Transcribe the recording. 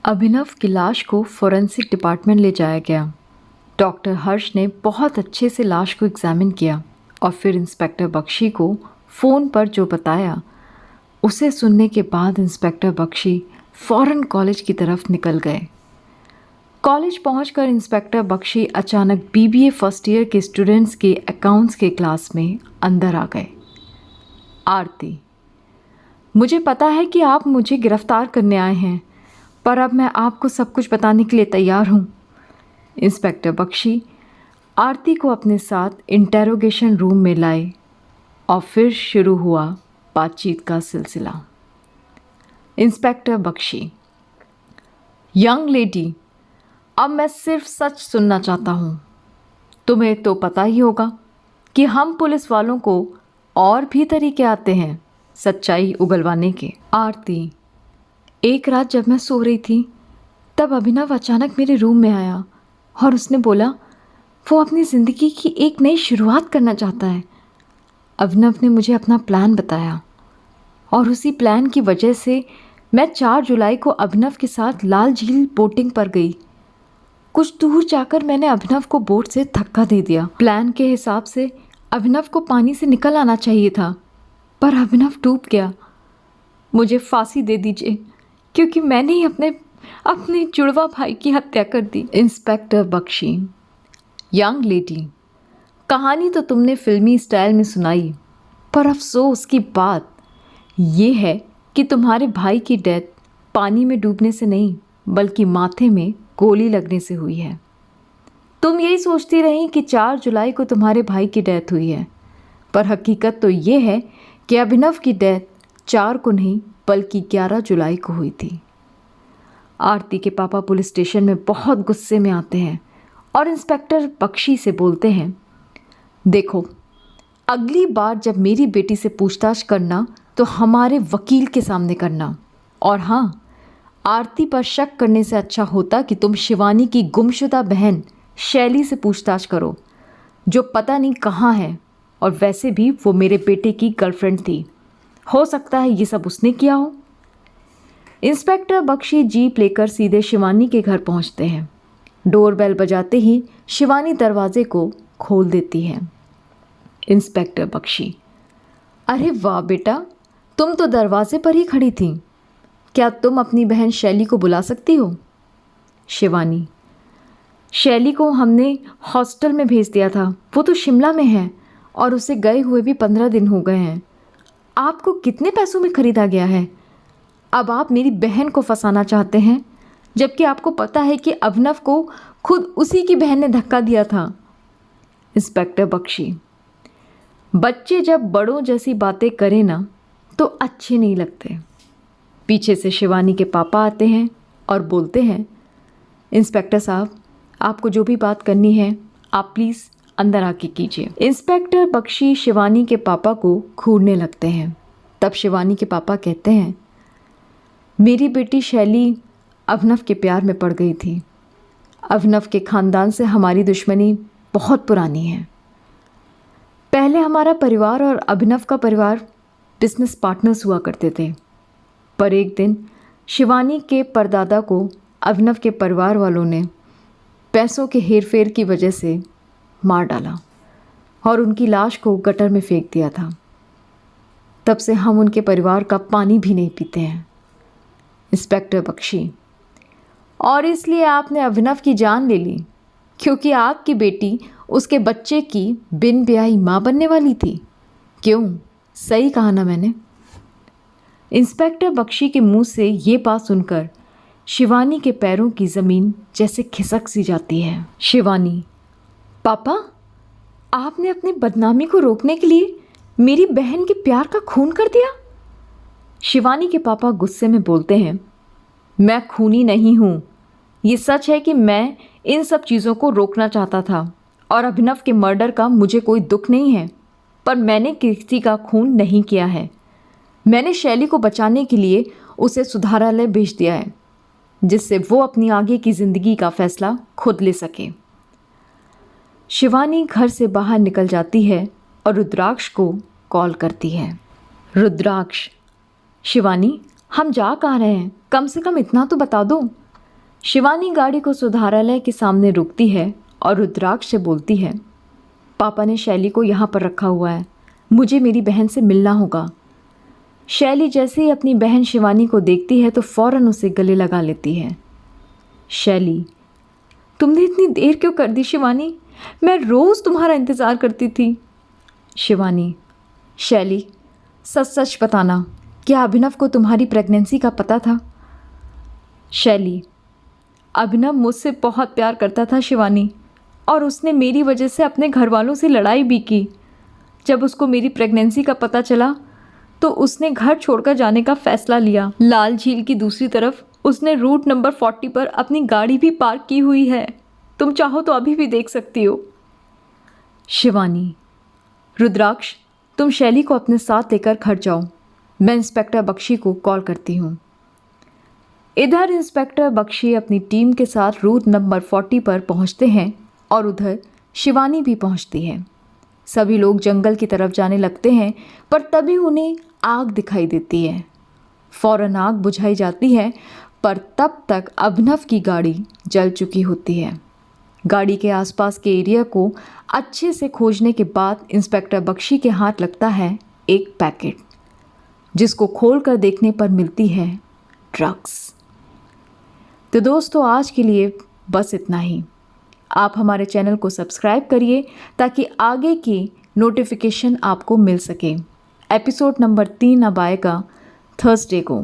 अभिनव की लाश को फोरेंसिक डिपार्टमेंट ले जाया गया। डॉक्टर हर्ष ने बहुत अच्छे से लाश को एग्जामिन किया और फिर इंस्पेक्टर बख्शी को फ़ोन पर जो बताया उसे सुनने के बाद इंस्पेक्टर बख्शी फ़ौरन कॉलेज की तरफ निकल गए। कॉलेज पहुंचकर इंस्पेक्टर बख्शी अचानक बीबीए फर्स्ट ईयर के स्टूडेंट्स के अकाउंट्स के क्लास में अंदर आ गए। आरती, मुझे पता है कि आप मुझे गिरफ्तार करने आए हैं, पर अब मैं आपको सब कुछ बताने के लिए तैयार हूँ। इंस्पेक्टर बख्शी आरती को अपने साथ इंटेरोगेशन रूम में लाए और फिर शुरू हुआ बातचीत का सिलसिला। इंस्पेक्टर बख्शी: यंग लेडी, अब मैं सिर्फ सच सुनना चाहता हूँ। तुम्हें तो पता ही होगा कि हम पुलिस वालों को और भी तरीके आते हैं सच्चाई उगलवाने के। आरती: एक रात जब मैं सो रही थी तब अभिनव अचानक मेरे रूम में आया और उसने बोला वो अपनी ज़िंदगी की एक नई शुरुआत करना चाहता है। अभिनव ने मुझे अपना प्लान बताया और उसी प्लान की वजह से मैं 4 जुलाई को अभिनव के साथ लाल झील बोटिंग पर गई। कुछ दूर जाकर मैंने अभिनव को बोट से धक्का दे दिया। प्लान के हिसाब से अभिनव को पानी से निकल आना चाहिए था, पर अभिनव डूब गया। मुझे फांसी दे दीजिए क्योंकि मैंने ही अपने जुड़वा भाई की हत्या कर दी। इंस्पेक्टर बख्शी: यंग लेडी, कहानी तो तुमने फिल्मी स्टाइल में सुनाई, पर अफसोस की बात यह है कि तुम्हारे भाई की डेथ पानी में डूबने से नहीं बल्कि माथे में गोली लगने से हुई है। तुम यही सोचती रही कि 4 जुलाई को तुम्हारे भाई की डेथ हुई है, पर हकीकत तो ये है कि अभिनव की डेथ 4 को नहीं बल्कि 11 जुलाई को हुई थी। आरती के पापा पुलिस स्टेशन में बहुत गुस्से में आते हैं और इंस्पेक्टर बख्शी से बोलते हैं, देखो, अगली बार जब मेरी बेटी से पूछताछ करना तो हमारे वकील के सामने करना। और हाँ, आरती पर शक करने से अच्छा होता कि तुम शिवानी की गुमशुदा बहन शैली से पूछताछ करो, जो पता नहीं कहाँ है, और वैसे भी वो मेरे बेटे की गर्लफ्रेंड थी। हो सकता है ये सब उसने किया हो। इंस्पेक्टर बख्शी जीप लेकर सीधे शिवानी के घर पहुंचते हैं। डोरबेल बजाते ही शिवानी दरवाजे को खोल देती है। इंस्पेक्टर बख्शी: अरे वाह बेटा, तुम तो दरवाजे पर ही खड़ी थी। क्या तुम अपनी बहन शैली को बुला सकती हो? शिवानी: शैली को हमने हॉस्टल में भेज दिया था, वो तो शिमला में है और उसे गए हुए भी 15 दिन हो गए हैं। आपको कितने पैसों में ख़रीदा गया है? अब आप मेरी बहन को फंसाना चाहते हैं, जबकि आपको पता है कि अभिनव को खुद उसी की बहन ने धक्का दिया था। इंस्पेक्टर बख्शी: बच्चे जब बड़ों जैसी बातें करें ना तो अच्छे नहीं लगते। पीछे से शिवानी के पापा आते हैं और बोलते हैं, इंस्पेक्टर साहब, आपको जो भी बात करनी है आप प्लीज़ अंदर आके कीजिए। इंस्पेक्टर बख्शी शिवानी के पापा को घूरने लगते हैं। तब शिवानी के पापा कहते हैं, मेरी बेटी शैली अभिनव के प्यार में पड़ गई थी। अभिनव के ख़ानदान से हमारी दुश्मनी बहुत पुरानी है। पहले हमारा परिवार और अभिनव का परिवार बिजनेस पार्टनर्स हुआ करते थे, पर एक दिन शिवानी के परदादा को अभिनव के परिवार वालों ने पैसों के हेरफेर की वजह से मार डाला और उनकी लाश को गटर में फेंक दिया था। तब से हम उनके परिवार का पानी भी नहीं पीते हैं। इंस्पेक्टर बख्शी: और इसलिए आपने अभिनव की जान ले ली क्योंकि आपकी बेटी उसके बच्चे की बिन ब्याही माँ बनने वाली थी। क्यों, सही कहा ना मैंने? इंस्पेक्टर बख्शी के मुंह से ये बात सुनकर शिवानी के पैरों की ज़मीन जैसे खिसक सी जाती है। शिवानी: पापा, आपने अपनी बदनामी को रोकने के लिए मेरी बहन के प्यार का खून कर दिया। शिवानी के पापा गुस्से में बोलते हैं, मैं खूनी नहीं हूँ। ये सच है कि मैं इन सब चीज़ों को रोकना चाहता था और अभिनव के मर्डर का मुझे कोई दुख नहीं है, पर मैंने किसी का खून नहीं किया है। मैंने शैली को बचाने के लिए उसे सुधारालय भेज दिया है, जिससे वो अपनी आगे की ज़िंदगी का फैसला खुद ले सके। शिवानी घर से बाहर निकल जाती है और रुद्राक्ष को कॉल करती है। रुद्राक्ष: शिवानी, हम जा कहाँ रहे हैं? कम से कम इतना तो बता दो। शिवानी गाड़ी को सुधारालय के सामने रुकती है और रुद्राक्ष से बोलती है, पापा ने शैली को यहाँ पर रखा हुआ है, मुझे मेरी बहन से मिलना होगा। शैली जैसे ही अपनी बहन शिवानी को देखती है तो फ़ौरन उसे गले लगा लेती है। शैली, तुमने इतनी देर क्यों कर दी शिवानी? मैं रोज़ तुम्हारा इंतज़ार करती थी। शिवानी, शैली, सच सच बताना, क्या अभिनव को तुम्हारी प्रेगनेंसी का पता था? शैली, अभिनव मुझसे बहुत प्यार करता था शिवानी, और उसने मेरी वजह से अपने घर वालों से लड़ाई भी की। जब उसको मेरी प्रेगनेंसी का पता चला तो उसने घर छोड़कर जाने का फ़ैसला लिया। लाल झील की दूसरी तरफ उसने रूट नंबर 40 पर अपनी गाड़ी भी पार्क की हुई है, तुम चाहो तो अभी भी देख सकती हो। शिवानी, रुद्राक्ष, तुम शैली को अपने साथ लेकर घर जाओ, मैं इंस्पेक्टर बख्शी को कॉल करती हूँ। इधर इंस्पेक्टर बख्शी अपनी टीम के साथ रूट नंबर 40 पर पहुँचते हैं और उधर शिवानी भी पहुँचती है। सभी लोग जंगल की तरफ जाने लगते हैं, पर तभी उन्हें आग दिखाई देती है। फ़ौरन आग बुझाई जाती है, पर तब तक अभिनव की गाड़ी जल चुकी होती है। गाड़ी के आसपास के एरिया को अच्छे से खोजने के बाद इंस्पेक्टर बख्शी के हाथ लगता है एक पैकेट, जिसको खोलकर देखने पर मिलती है ड्रग्स। तो दोस्तों, आज के लिए बस इतना ही। आप हमारे चैनल को सब्सक्राइब करिए ताकि आगे की नोटिफिकेशन आपको मिल सके। एपिसोड नंबर 3 अब आएगा थर्सडे को।